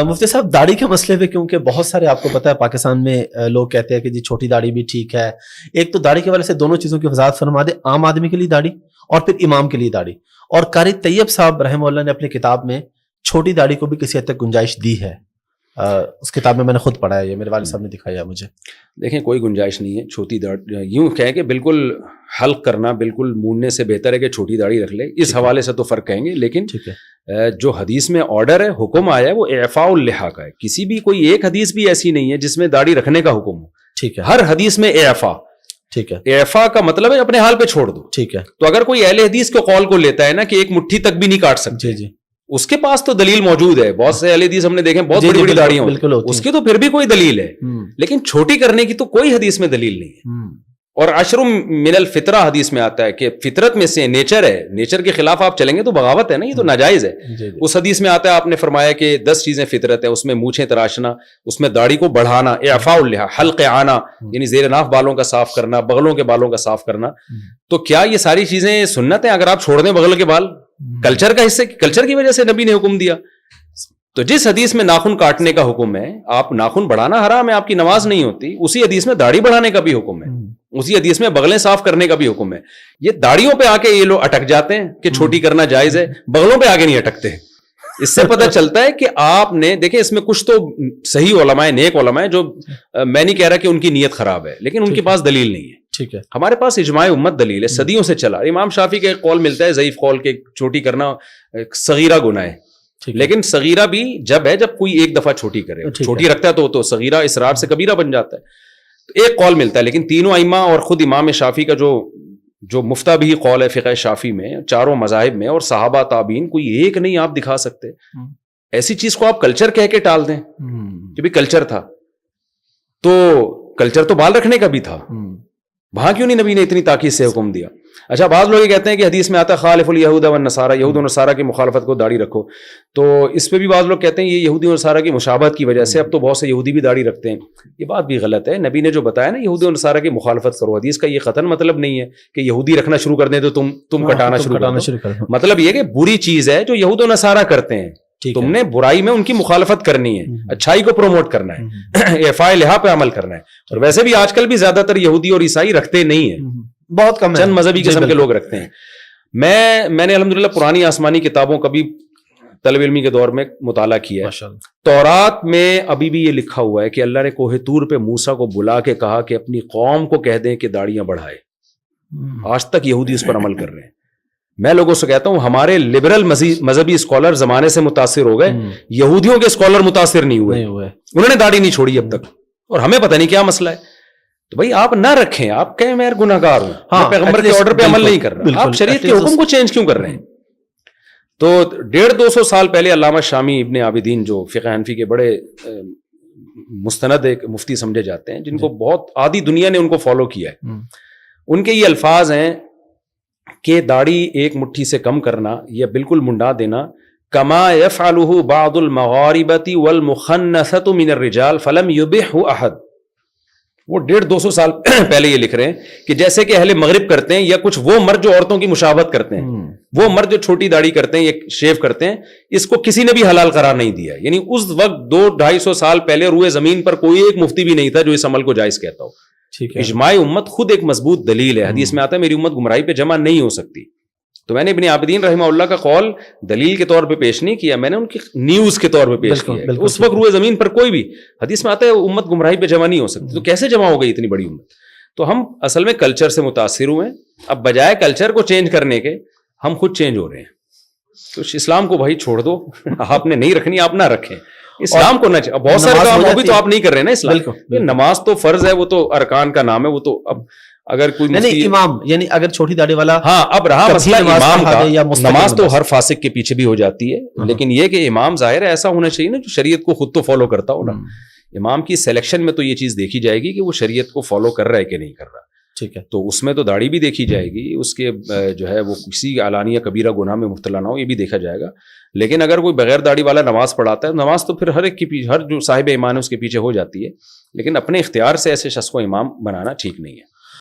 مفتی صاحب داڑھی کے مسئلے پہ کیونکہ بہت سارے آپ کو پتا ہے پاکستان میں لوگ کہتے ہیں کہ جی چھوٹی داڑھی بھی ٹھیک ہے. ایک تو داڑھی کے والے سے دونوں چیزوں کی وضاحت فرما دے, عام آدمی کے لیے داڑھی اور پھر امام کے لیے داڑھی. اور قاری طیب صاحب رحمہ اللہ نے اپنی کتاب میں چھوٹی داڑھی کو بھی کسی حد تک گنجائش دی ہے. اس کتاب میں نے خود پڑھا ہے, یہ میرے والد صاحب نے دکھایا مجھے. دیکھیں کوئی گنجائش نہیں ہے چھوٹی داڑھی, یوں کہیں کہ بالکل حلق کرنا بالکل موننے سے بہتر ہے کہ چھوٹی داڑھی رکھ لے, اس حوالے سے تو فرق کہیں گے. لیکن جو حدیث میں آرڈر ہے, حکم آیا ہے, وہ اعفاء اللحیٰ کا ہے. کسی بھی کوئی ایک حدیث بھی ایسی نہیں ہے جس میں داڑھی رکھنے کا حکم ہو. ٹھیک ہے, ہر حدیث میں اعفاء. ٹھیک ہے, اعفاء کا مطلب ہے اپنے حال پہ چھوڑ دو. ٹھیک ہے. تو اگر کوئی اہل حدیث کے قول کو لیتا ہے نا کہ ایک مٹھی تک بھی نہیں کاٹ سکتے, جی جی, اس کے پاس تو دلیل موجود ہے. بہت سے اہل حدیث ہم نے دیکھے بہت بڑی بڑی داڑیاں ہوتی ہیں, اس کی تو پھر بھی کوئی دلیل ہے. لیکن چھوٹی کرنے کی تو کوئی حدیث میں دلیل نہیں ہے. اور عشر من الفطرہ حدیث میں آتا ہے کہ فطرت میں سے نیچر ہے, نیچر کے خلاف آپ چلیں گے تو بغاوت ہے نا, یہ تو ناجائز ہے. اس حدیث میں آتا ہے, آپ نے فرمایا کہ 10 چیزیں فطرت ہے, اس میں مونچھیں تراشنا, اس میں داڑھی کو بڑھانا, اعفاء اللحیٰ, حلق آنا یعنی زیر ناف بالوں کا صاف کرنا, بغلوں کے بالوں کا صاف کرنا. تو کیا یہ ساری چیزیں سنت ہیں؟ اگر آپ چھوڑ دیں بغل کے بال, کلچر کا حصے, کلچر کی وجہ سے نبی نے حکم دیا. تو جس حدیث میں ناخن کاٹنے کا حکم ہے, آپ ناخن بڑھانا حرام ہے, آپ کی نماز نہیں ہوتی, اسی حدیث میں داڑھی بڑھانے کا بھی حکم ہے, اسی حدیث میں بغلیں صاف کرنے کا بھی حکم ہے. یہ داڑھیوں پہ آ کے یہ لوگ اٹک جاتے ہیں کہ چھوٹی کرنا جائز ہے, بغلوں پہ آگے نہیں اٹکتے. اس سے پتہ چلتا ہے کہ آپ نے دیکھیں اس میں کچھ تو صحیح علماء ہیں, نیک علماء ہیں, جو میں نہیں کہہ رہا کہ ان کی نیت خراب ہے, لیکن ان کے پاس دلیل نہیں ہے. ٹھیک ہے, ہمارے پاس اجماع امت دلیل ہے, صدیوں سے چلا. امام شافعی کا ایک قول ملتا ہے ضعیف قول کہ چھوٹی کرنا صغیرہ گناہ ہے, لیکن صغیرہ بھی جب ہے جب کوئی ایک دفعہ چھوٹی کرے, چھوٹی رکھتا ہے تو صغیرہ اسرار سے کبیرہ بن جاتا ہے. تو ایک قول ملتا ہے, لیکن تینوں ائمہ اور خود امام شافعی کا جو مفتہ بھی قول ہے فقہ شافعی میں, چاروں مذاہب میں, اور صحابہ تابعین, کوئی ایک نہیں آپ دکھا سکتے. ایسی چیز کو آپ کلچر کہہ کے ٹال دیں کہ بھی کلچر تھا, تو کلچر تو بال رکھنے کا بھی تھا, وہاں کیوں نہیں نبی نے اتنی تاکید سے حکم دیا؟ اچھا, بعض لوگ یہ کہتے ہیں کہ حدیث میں آتا ہے خالف الیہود والنصارى, یہود و نصارہ کی مخالفت کو داڑھی رکھو. تو اس پہ بھی بعض لوگ کہتے ہیں یہ یہودی اور نصارہ کی مشابہت کی وجہ سے اب تو بہت سے یہودی بھی داڑھی رکھتے ہیں. یہ بات بھی غلط ہے. نبی نے جو بتایا نا یہودی اور نصارہ کی مخالفت کرو, حدیث کا یہ قطعاً مطلب نہیں ہے کہ یہودی رکھنا شروع کر دیں تو تم کٹانا شروع کر دو. مطلب یہ کہ بری چیز ہے جو یہود و نصارہ کرتے ہیں, تم نے برائی میں ان کی مخالفت کرنی ہے, اچھائی کو پروموٹ کرنا ہے, اعفاء اللحیٰ پہ عمل کرنا ہے. اور ویسے بھی آج کل بھی زیادہ تر یہودی اور عیسائی رکھتے نہیں ہیں, بہت کم, چند مذہبی قسم کے لوگ رکھتے ہیں. میں نے الحمدللہ پرانی آسمانی کتابوں کا بھی طلب علمی کے دور میں مطالعہ کیا ہے. تورات میں ابھی بھی یہ لکھا ہوا ہے کہ اللہ نے کوہ طور پہ موسیٰ کو بلا کے کہا کہ اپنی قوم کو کہہ دیں کہ داڑیاں بڑھائے. آج تک یہودی اس پر عمل کر رہے ہیں. میں لوگوں سے کہتا ہوں ہمارے لبرل مذہبی اسکالر زمانے سے متاثر ہو گئے, یہودیوں کے اسکالر متاثر نہیں ہوئے, انہوں نے داڑھی نہیں چھوڑی اب تک, اور ہمیں پتہ نہیں کیا مسئلہ ہے. تو بھائی آپ نہ رکھیں, آپ کہیں میں گناہگار ہوں, میں پیغمبر کے آرڈر پہ عمل نہیں کر رہا, آپ شریعت کے حکم کو چینج کیوں کر رہے ہیں؟ تو 150-200 سال پہلے علامہ شامی ابن عابدین جو فقہ حنفی کے بڑے مستند ایک مفتی سمجھے جاتے ہیں, جن کو بہت آدھی دنیا نے ان کو فالو کیا ہے, ان کے یہ الفاظ ہیں کہ داڑھی ایک مٹھی سے کم کرنا یا بالکل منڈا دینا, کما یفعلہ بعض المغاربۃ والمخنثۃ من الرجال فلم یبحہ احد. وہ 150-200 سال پہلے یہ لکھ رہے ہیں کہ جیسے کہ اہل مغرب کرتے ہیں, یا کچھ وہ مرد جو عورتوں کی مشابہت کرتے ہیں, وہ مرد جو چھوٹی داڑھی کرتے ہیں یا شیو کرتے ہیں, اس کو کسی نے بھی حلال قرار نہیں دیا. یعنی اس وقت 200-250 سال پہلے روئے زمین پر کوئی ایک مفتی بھی نہیں تھا جو اس عمل کو جائز کہتا ہو. اجماع امت خود ایک مضبوط دلیل ہے. حدیث میں آتا ہے میری امت گمراہی پہ جمع نہیں ہو سکتی. تو میں نے ابن عابدین رحمہ اللہ کا قول دلیل کے طور پہ پیش نہیں کیا, میں نے ان کی نیوز کے طور پہ پیش کیا. اس وقت روئے زمین پر کوئی بھی, حدیث میں آتا ہے امت گمراہی پہ جمع نہیں ہو سکتی, تو کیسے جمع ہو گئی اتنی بڑی امت؟ تو ہم اصل میں کلچر سے متاثر ہوئے ہیں. اب بجائے کلچر کو چینج کرنے کے ہم خود چینج ہو رہے ہیں. تو اسلام کو بھائی چھوڑ دو, آپ نے نہیں رکھنی آپ نہ رکھیں. اسلام کو نہ, بہت سارے کام وہ بھی تو آپ نہیں کر رہے نا. اسلام نماز تو فرض ہے, وہ تو ارکان کا نام ہے, وہ تو اب اگر کوئی نہیں امام, یعنی اگر چھوٹی داڑھی والا, ہاں اب رہا مسئلہ امام کا, نماز تو ہر فاسق کے پیچھے بھی ہو جاتی ہے, لیکن یہ کہ امام ظاہر ہے ایسا ہونا چاہیے نا جو شریعت کو خود تو فالو کرتا ہو نا. امام کی سلیکشن میں تو یہ چیز دیکھی جائے گی کہ وہ شریعت کو فالو کر رہا ہے کہ نہیں کر رہا. ٹھیک ہے, تو اس میں تو داڑھی بھی دیکھی جائے گی, اس کے جو ہے وہ کسی علانیہ کبیرہ گناہ میں مبتلا نہ ہو, یہ بھی دیکھا جائے گا. لیکن اگر کوئی بغیر داڑھی والا نماز پڑھاتا ہے, نماز تو پھر ہر ایک کے پیچھے, ہر جو صاحب ایمان ہے اس کے پیچھے ہو جاتی ہے, لیکن اپنے اختیار سے ایسے شخص کو امام بنانا ٹھیک نہیں ہے.